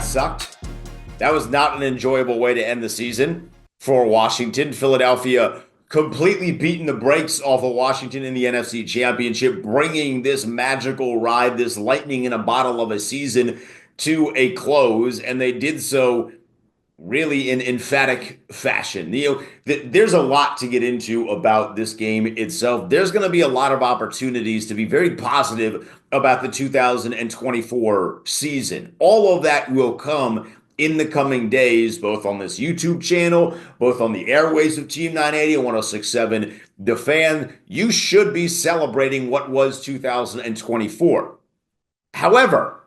sucked. That was not an enjoyable way to end the season for Washington. Philadelphia completely beating the brakes off of Washington in the NFC Championship, bringing this magical ride, this lightning in a bottle of a season to a close. And they did so really in emphatic fashion. There's a lot to get into about this game itself. There's going to be a lot of opportunities to be very positive about the 2024 season. All of that will come in the coming days, both on this YouTube channel, both on the airways of Team 980 and 106.7 The Fan. You should be celebrating what was 2024. However,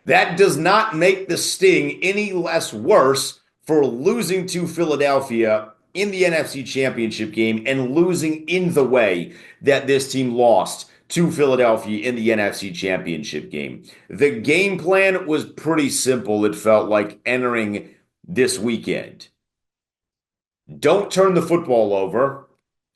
that does not make the sting any less worse for losing to Philadelphia in the NFC Championship game and losing in the way that this team lost to Philadelphia in the NFC Championship game. The game plan was pretty simple, it felt like, entering this weekend. Don't turn the football over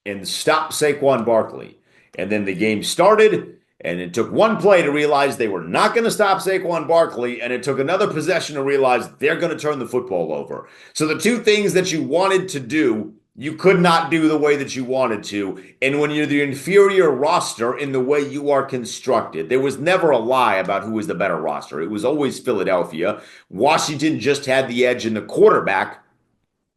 and stop Saquon Barkley. And then the game started, and it took one play to realize they were not going to stop Saquon Barkley, and it took another possession to realize they're going to turn the football over. So the two things that you wanted to do, you could not do the way that you wanted to. And when you're the inferior roster in the way you are constructed, there was never a lie about who was the better roster. It was always Philadelphia. Washington just had the edge in the quarterback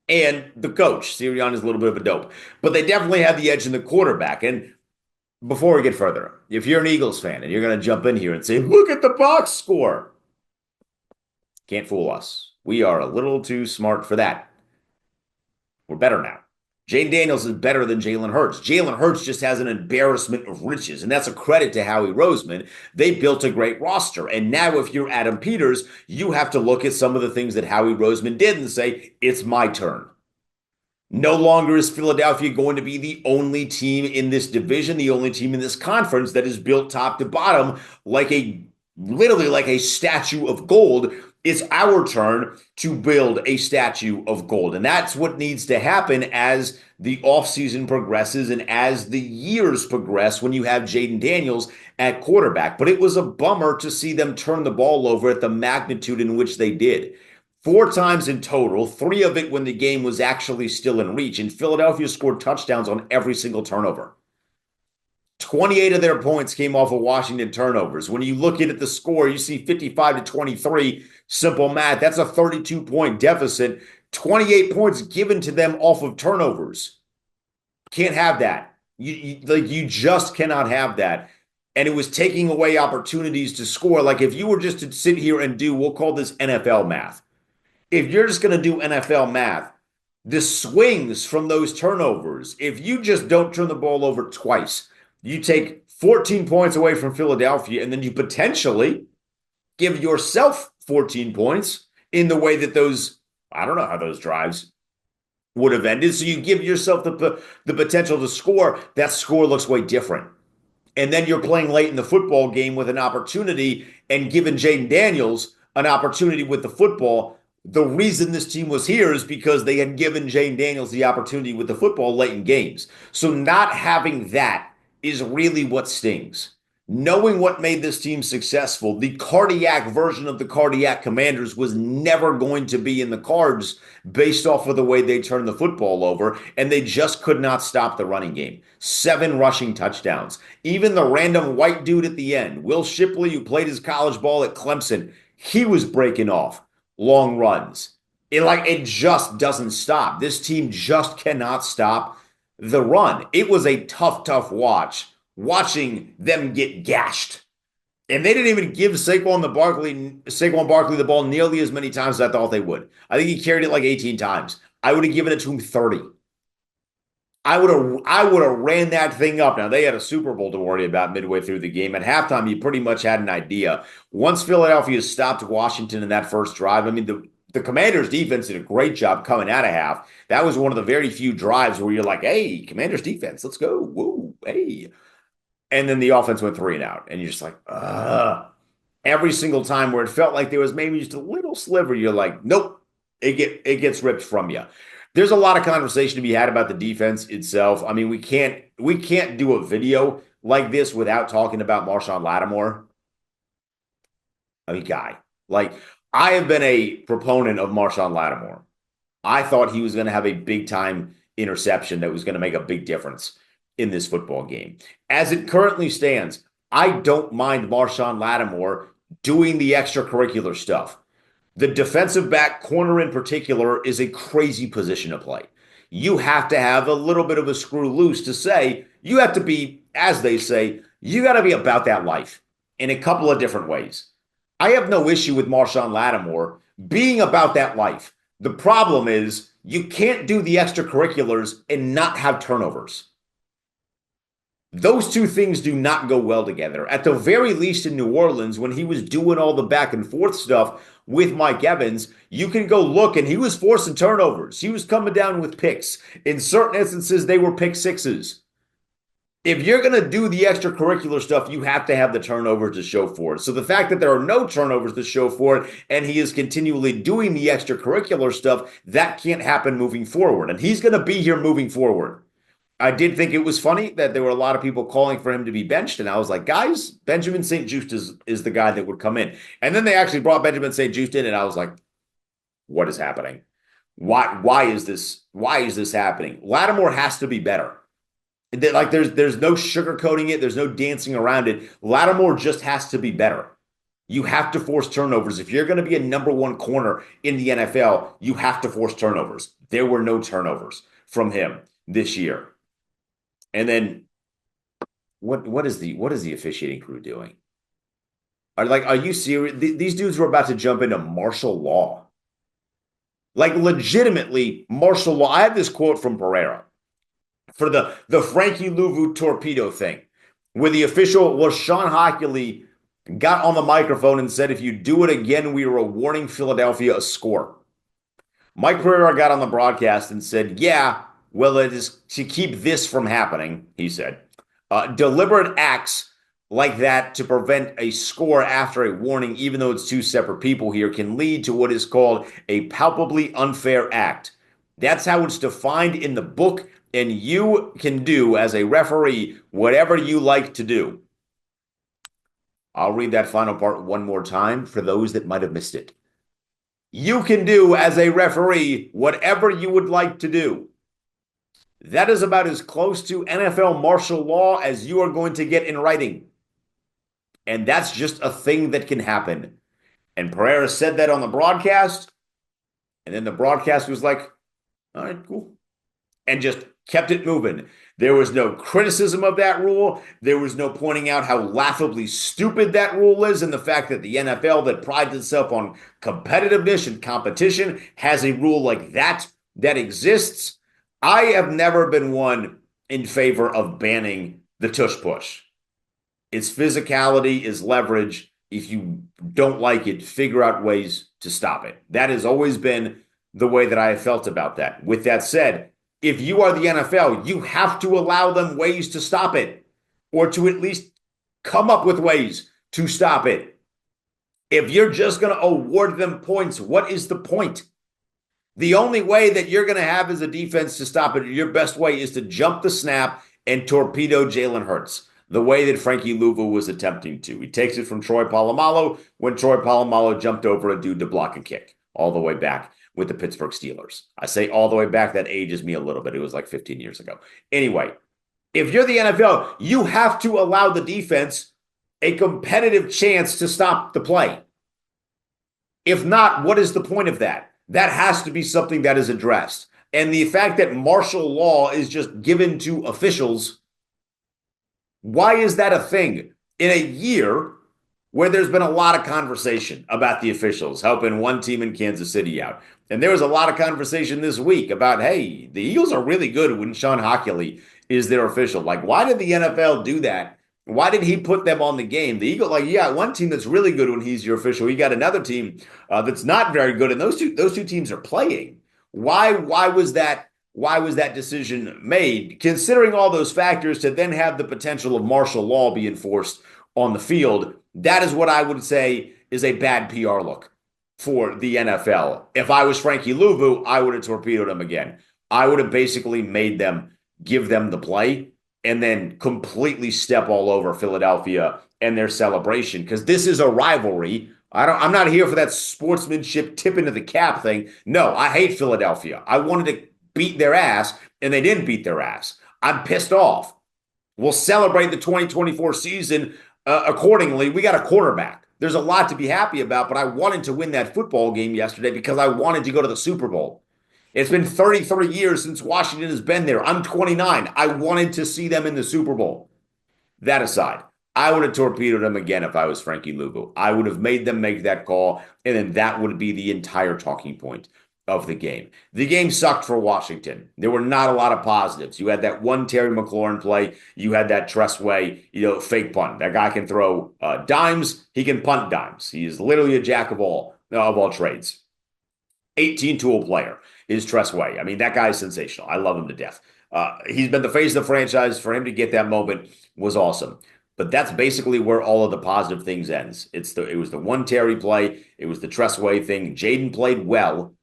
and the coach. Sirianni's a little bit of a dope. But they definitely had the edge in the quarterback. And before we get further, if you're an Eagles fan and you're going to jump in here and say, look at the box score, can't fool us. We are a little too smart for that. We're better now. Jaden Daniels is better than Jalen Hurts. Jalen Hurts just has an embarrassment of riches, and that's a credit to Howie Roseman. They built a great roster, and now if you're Adam Peters, you have to look at some of the things that Howie Roseman did and say, it's my turn. No longer is Philadelphia going to be the only team in this division, the only team in this conference that is built top to bottom literally like a statue of gold. It's our turn to build a statue of gold. And that's what needs to happen as the offseason progresses and as the years progress when you have Jaden Daniels at quarterback. But it was a bummer to see them turn the ball over at the magnitude in which they did. 4 times in total, 3 of it when the game was actually still in reach. And Philadelphia scored touchdowns on every single turnover. 28 of their points came off of Washington turnovers. When you look at the score, you see 55-23, simple math. That's a 32-point deficit. 28 points given to them off of turnovers. Can't have that. You just cannot have that. And it was taking away opportunities to score. Like if you were just to sit here and we'll call this NFL math. If you're just going to do NFL math, the swings from those turnovers, if you just don't turn the ball over twice, you take 14 points away from Philadelphia, and then you potentially give yourself 14 points in the way that I don't know how those drives would have ended. So you give yourself the potential to score. That score looks way different. And then you're playing late in the football game with an opportunity and giving Jaden Daniels an opportunity with the football. The reason this team was here is because they had given Jaden Daniels the opportunity with the football late in games. So not having that is really what stings. Knowing what made this team successful, the cardiac version of the cardiac Commanders was never going to be in the cards based off of the way they turned the football over, and they just could not stop the running game. 7 rushing touchdowns. Even the random white dude at the end, Will Shipley, who played his college ball at Clemson, he was breaking off long runs. It just doesn't stop. This team just cannot stop the run. It was a tough watching them get gashed. And they didn't even give Saquon Barkley the ball nearly as many times as I thought they would. I think he carried it like 18 times. I would have given it to him 30. I would have ran that thing up. Now, they had a Super Bowl to worry about midway through the game. At halftime, you pretty much had an idea. Once Philadelphia stopped Washington in that first drive, I mean, the Commanders' defense did a great job coming out of half. That was one of the very few drives where you're like, hey, Commanders' defense, let's go. Whoa, hey. And then the offense went 3 and out. And you're just like, every single time where it felt like there was maybe just a little sliver, you're like, nope, it gets ripped from you. There's a lot of conversation to be had about the defense itself. I mean, we can't do a video like this without talking about Marshawn Lattimore. I mean, guy. I have been a proponent of Marshawn Lattimore. I thought he was going to have a big time interception that was going to make a big difference in this football game. As it currently stands, I don't mind Marshawn Lattimore doing the extracurricular stuff. The defensive back corner in particular is a crazy position to play. You have to have a little bit of a screw loose to say, you have to be, as they say, you got to be about that life in a couple of different ways. I have no issue with Marshawn Lattimore being about that life. The problem is you can't do the extracurriculars and not have turnovers. Those two things do not go well together. At the very least in New Orleans, when he was doing all the back and forth stuff with Mike Evans, you can go look and he was forcing turnovers. He was coming down with picks. In certain instances, they were pick sixes. If you're going to do the extracurricular stuff, you have to have the turnovers to show for it. So the fact that there are no turnovers to show for it and he is continually doing the extracurricular stuff, that can't happen moving forward. And he's going to be here moving forward. I did think it was funny that there were a lot of people calling for him to be benched. And I was like, guys, Benjamin St-Juste is the guy that would come in. And then they actually brought Benjamin St-Juste in and I was like, what is happening? Why is this happening? Lattimore has to be better. Like there's no sugarcoating it. There's no dancing around it. Lattimore just has to be better. You have to force turnovers. If you're going to be a number one corner in the NFL, you have to force turnovers. There were no turnovers from him this year. And then what is the officiating crew doing? Are you serious? These dudes were about to jump into martial law. Like legitimately martial law. I had this quote from Pereira for the Frankie Louvu torpedo thing, where the official was Sean Hockley got on the microphone and said, if you do it again, we are awarding Philadelphia a score. Mike Pereira got on the broadcast and said, yeah, well, it is to keep this from happening, he said. Deliberate acts like that to prevent a score after a warning, even though it's two separate people here, can lead to what is called a palpably unfair act. That's how it's defined in the book, and you can do as a referee whatever you like to do. I'll read that final part one more time for those that might have missed it. You can do as a referee whatever you would like to do. That is about as close to NFL martial law as you are going to get in writing. And that's just a thing that can happen. And Pereira said that on the broadcast. And then the broadcast was like, all right, cool. And just kept it moving. There was no criticism of that rule. There was no pointing out how laughably stupid that rule is and the fact that the NFL that prides itself on competitiveness and competition has a rule like that exists. I have never been one in favor of banning the tush push. Its physicality is leverage. If you don't like it, figure out ways to stop it. That has always been the way that I have felt about that. With that said, if you are the NFL, you have to allow them ways to stop it, or to at least come up with ways to stop it. If you're just going to award them points, what is the point? The only way that you're going to have as a defense to stop it, your best way is to jump the snap and torpedo Jalen Hurts, the way that Frankie Louvu was attempting to. He takes it from Troy Polamalu when Troy Polamalu jumped over a dude to block a kick all the way back with the Pittsburgh Steelers. I say all the way back, that ages me a little bit. It was like 15 years ago. Anyway, if you're the NFL, you have to allow the defense a competitive chance to stop the play. If not, what is the point of that? That has to be something that is addressed. And the fact that martial law is just given to officials, why is that a thing? In a year where there's been a lot of conversation about the officials helping one team in Kansas City out. And there was a lot of conversation this week about, hey, the Eagles are really good when Sean Hockley is their official. Like, why did the NFL do that? Why did he put them on the game? The Eagles, like, yeah, one team that's really good when he's your official. You got another team that's not very good, and those two teams are playing. Why was that decision made? Considering all those factors, to then have the potential of martial law be enforced on the field, that is what I would say is a bad PR look for the NFL. If I was Frankie Louvu, I would have torpedoed him again. I would have basically made them give them the play and then completely step all over Philadelphia and their celebration, because this is a rivalry. I'm not here for that sportsmanship tip into the cap thing. No, I hate Philadelphia. I wanted to beat their ass, and they didn't beat their ass. I'm pissed off. We'll celebrate the 2024 season accordingly. We got a quarterback. There's a lot to be happy about, but I wanted to win that football game yesterday because I wanted to go to the Super Bowl. It's been 33 years since Washington has been there. I'm 29. I wanted to see them in the Super Bowl. That aside, I would have torpedoed them again if I was Frankie Luvu. I would have made them make that call, and then that would be the entire talking point of the game. The game sucked for Washington. There were not a lot of positives. You had that one Terry McLaurin play. You had that Tressway, fake punt. That guy can throw dimes. He can punt dimes. He is literally a jack of all trades. 18-tool player is Tressway. I mean, that guy is sensational. I love him to death. He's been the face of the franchise. For him to get that moment was awesome. But that's basically where all of the positive things ends. It was the one Terry play. It was the Tressway thing. Jaden played well.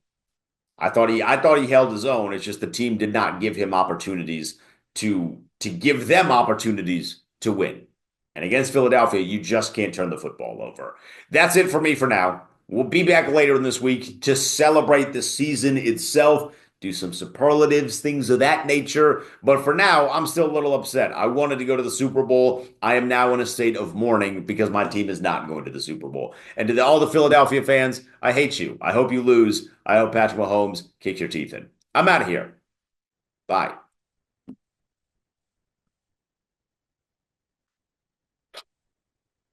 I thought he held his own. It's just the team did not give him opportunities to give them opportunities to win. And against Philadelphia, you just can't turn the football over. That's it for me for now. We'll be back later in this week to celebrate the season itself, do some superlatives, things of that nature. But for now, I'm still a little upset. I wanted to go to the Super Bowl. I am now in a state of mourning because my team is not going to the Super Bowl. And to all the Philadelphia fans, I hate you. I hope you lose. I hope Patrick Mahomes kicks your teeth in. I'm out of here. Bye.